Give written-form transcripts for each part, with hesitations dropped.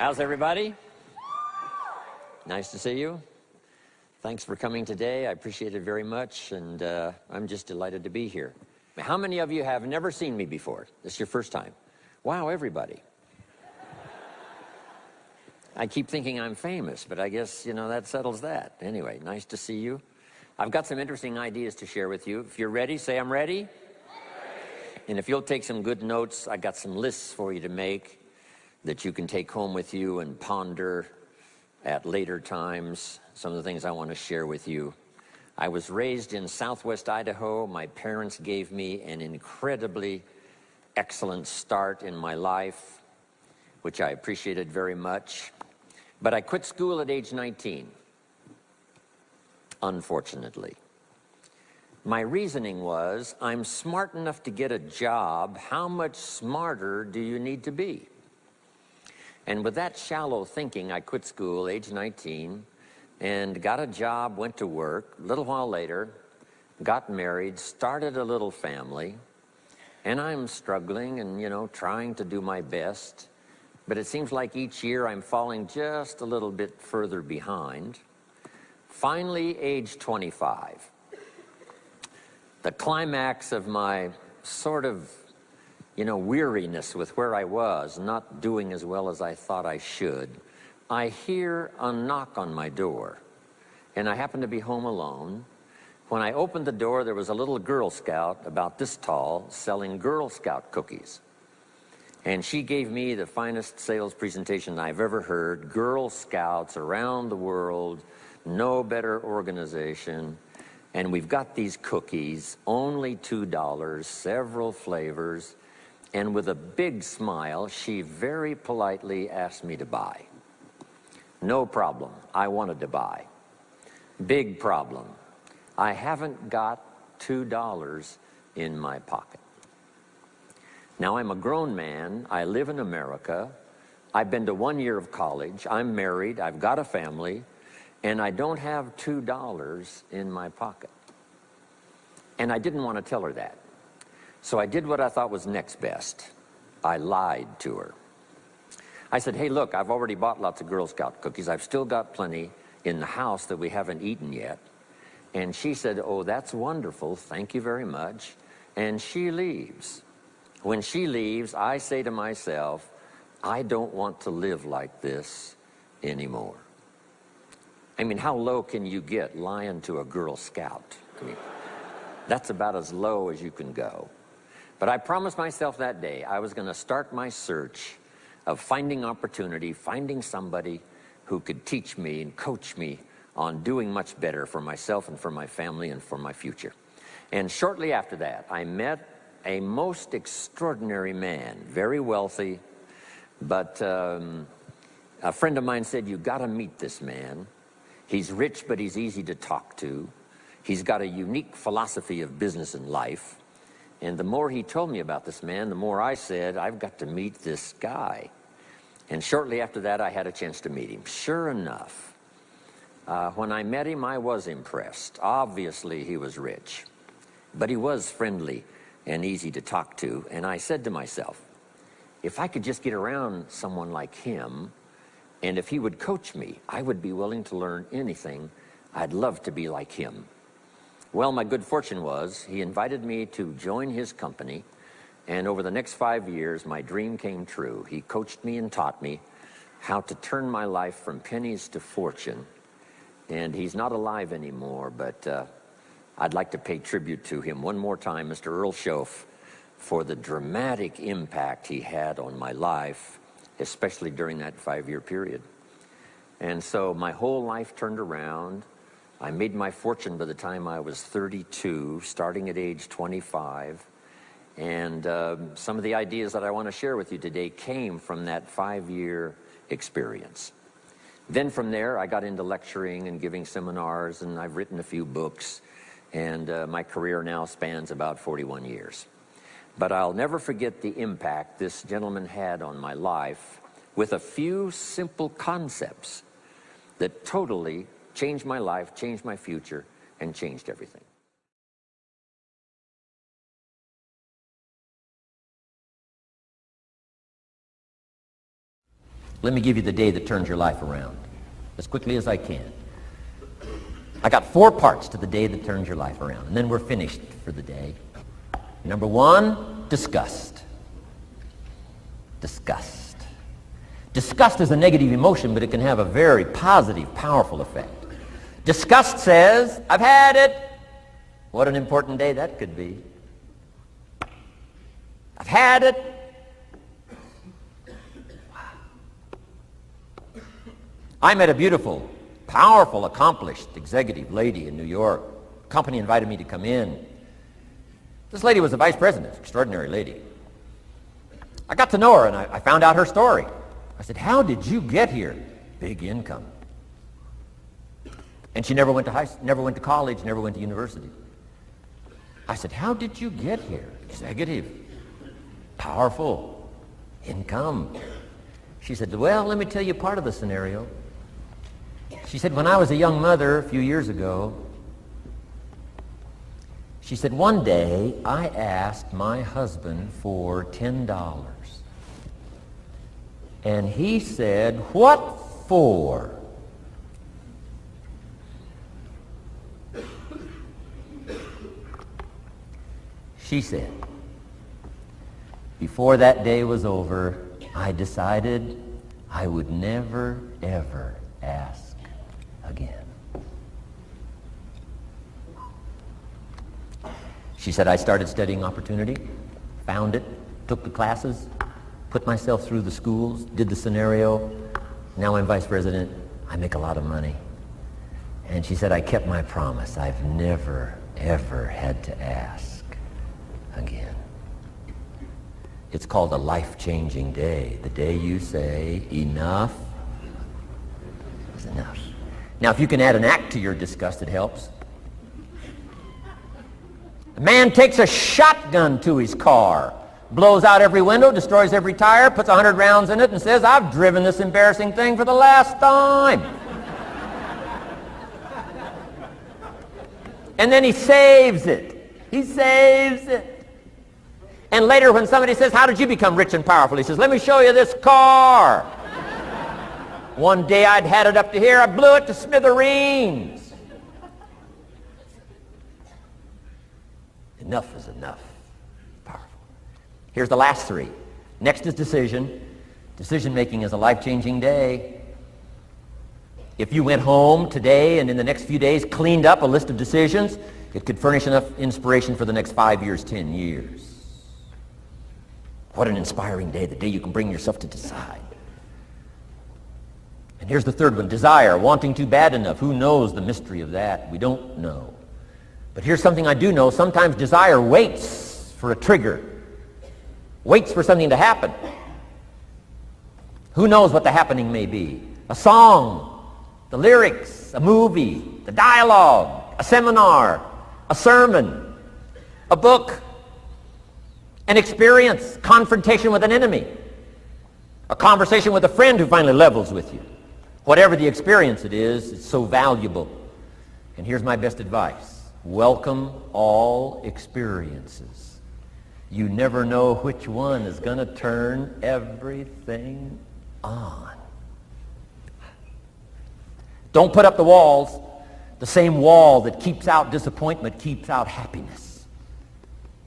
How's everybody? Nice to see you. Thanks for coming today. I appreciate it very much, and I'm just delighted to be here. How many of you have never seen me before? This is your first time. Wow, everybody. I keep thinking I'm famous, but I guess, that settles that. Anyway, nice to see you. I've got some interesting ideas to share with you. If you're ready, say I'm ready. And if you'll take some good notes, I got some lists for you to make that you can take home with you and ponder at later times. Some of the things I want to share with you. I was raised in southwest Idaho. My parents gave me an incredibly excellent start in my life, which I appreciated very much. But I quit school at age 19, unfortunately. My reasoning was, I'm smart enough to get a job. How much smarter do you need to be? And with that shallow thinking, I quit school, age 19, and got a job, went to work. A little while later, got married, started a little family, and I'm struggling and, trying to do my best. But it seems like each year I'm falling just a little bit further behind. Finally, age 25. The climax of my sort of weariness with where I was, not doing as well as I thought I should, I hear a knock on my door, and I happen to be home alone. When I opened the door, there was a little Girl Scout about this tall selling Girl Scout cookies. And she gave me the finest sales presentation I've ever heard. Girl Scouts around the world, no better organization. And we've got these cookies, only $2, several flavors. And with a big smile, she very politely asked me to buy. No problem, I wanted to buy. Big problem, I haven't got $2 in my pocket. Now, I'm a grown man, I live in America, I've been to 1 year of college, I'm married, I've got a family, and I don't have $2 in my pocket. And I didn't want to tell her that. So I did what I thought was next best. I lied to her. I said, hey, look, I've already bought lots of Girl Scout cookies. I've still got plenty in the house that we haven't eaten yet. And she said, oh, that's wonderful. Thank you very much. And she leaves. When she leaves, I say to myself, I don't want to live like this anymore. I mean, how low can you get lying to a Girl Scout? I mean, that's about as low as you can go. But I promised myself that day I was going to start my search of finding opportunity, finding somebody who could teach me and coach me on doing much better for myself and for my family and for my future. And shortly after that, I met a most extraordinary man, very wealthy, but a friend of mine said, you've got to meet this man. He's rich, but he's easy to talk to. He's got a unique philosophy of business and life. And the more he told me about this man, the more I said, I've got to meet this guy. And shortly after that, I had a chance to meet him. Sure enough, when I met him, I was impressed. Obviously, he was rich, but he was friendly and easy to talk to. And I said to myself, if I could just get around someone like him, and if he would coach me, I would be willing to learn anything. I'd love to be like him. Well, my good fortune was he invited me to join his company, and over the next 5 years, my dream came true. He coached me and taught me how to turn my life from pennies to fortune. And he's not alive anymore, but I'd like to pay tribute to him one more time, Mr. Earl Schoaf, for the dramatic impact he had on my life, especially during that 5-year period. And so my whole life turned around. I made my fortune by the time I was 32, starting at age 25. And some of the ideas that I want to share with you today came from that 5-year experience. Then from there, I got into lecturing and giving seminars, and I've written a few books. And my career now spans about 41 years. But I'll never forget the impact this gentleman had on my life with a few simple concepts that totally changed my life, changed my future, and changed everything. Let me give you the day that turns your life around as quickly as I can. I got 4 parts to the day that turns your life around, and then we're finished for the day. Number 1, disgust. Disgust. Disgust is a negative emotion, but it can have a very positive, powerful effect. Disgust says, I've had it. What an important day that could be. I've had it. I met a beautiful, powerful, accomplished executive lady in New York. The company invited me to come in. This lady was a vice president, extraordinary lady. I got to know her, and I found out her story. I said, how did you get here? Big income. And she never went to college, never went to university. I said, how did you get here? Executive, powerful, income. She said, well, let me tell you part of the scenario. She said, when I was a young mother a few years ago, she said, one day I asked my husband for $10. And he said, what for? She said, before that day was over, I decided I would never, ever ask again. She said, I started studying opportunity, found it, took the classes, put myself through the schools, did the scenario. Now I'm vice president. I make a lot of money. And she said, I kept my promise. I've never, ever had to ask again. It's called a life-changing day. The day you say, enough is enough. Now, if you can add an act to your disgust, it helps. A man takes a shotgun to his car, blows out every window, destroys every tire, puts 100 rounds in it, and says, I've driven this embarrassing thing for the last time. And then he saves it. He saves it. And later when somebody says, how did you become rich and powerful? He says, let me show you this car. One day I'd had it up to here. I blew it to smithereens. Enough is enough. Powerful. Here's the last 3. Next is decision. Decision making is a life-changing day. If you went home today and in the next few days cleaned up a list of decisions, it could furnish enough inspiration for the next 5 years, 10 years. What an inspiring day, the day you can bring yourself to decide. And here's the 3rd one, desire, wanting to bad enough. Who knows the mystery of that? We don't know. But here's something I do know. Sometimes desire waits for a trigger, waits for something to happen. Who knows what the happening may be? A song, the lyrics, a movie, the dialogue, a seminar, a sermon, a book, an experience, confrontation with an enemy, a conversation with a friend who finally levels with you. Whatever the experience it is, it's so valuable. And here's my best advice. Welcome all experiences. You never know which one is going to turn everything on. Don't put up the walls. The same wall that keeps out disappointment keeps out happiness.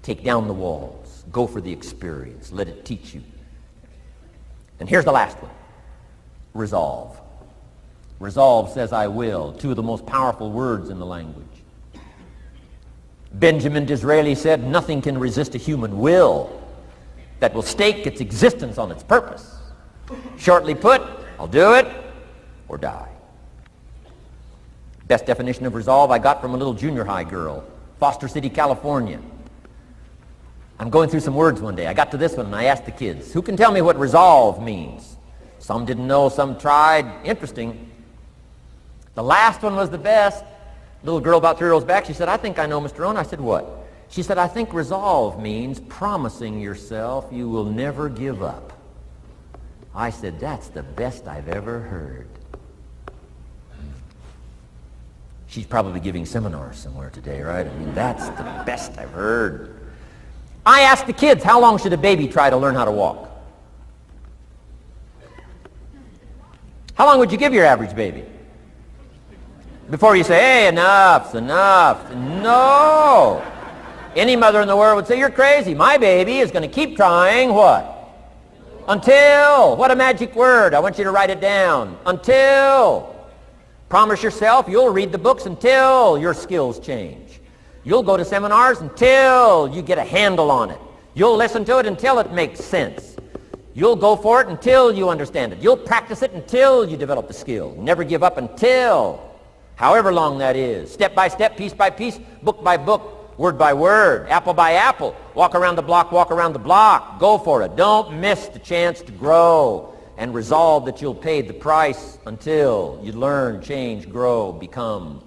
Take down the walls. Go for the experience. Let it teach you. And here's the last one. Resolve. Resolve says I will. 2 of the most powerful words in the language. Benjamin Disraeli said, nothing can resist a human will that will stake its existence on its purpose. Shortly put, I'll do it or die. Best definition of resolve I got from a little junior high girl, Foster City, California. I'm going through some words one day. I got to this one and I asked the kids, who can tell me what resolve means? Some didn't know, some tried. Interesting. The last one was the best. Little girl about 3 years back, she said, I think I know, Mr. Rohn. I said, what? She said, I think resolve means promising yourself you will never give up. I said, that's the best I've ever heard. She's probably giving seminars somewhere today, right? I mean, that's the best I've heard. I asked the kids, how long should a baby try to learn how to walk? How long would you give your average baby? Before you say, hey, enough's enough. No. Any mother in the world would say, you're crazy. My baby is going to keep trying what? Until. What a magic word. I want you to write it down. Until. Promise yourself you'll read the books until your skills change. You'll go to seminars until you get a handle on it. You'll listen to it until it makes sense. You'll go for it until you understand it. You'll practice it until you develop the skill. Never give up until, however long that is. Step by step, piece by piece, book by book, word by word, apple by apple. Walk around the block, walk around the block. Go for it. Don't miss the chance to grow, and resolve that you'll pay the price until you learn, change, grow, become.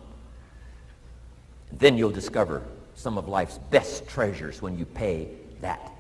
Then you'll discover some of life's best treasures when you pay that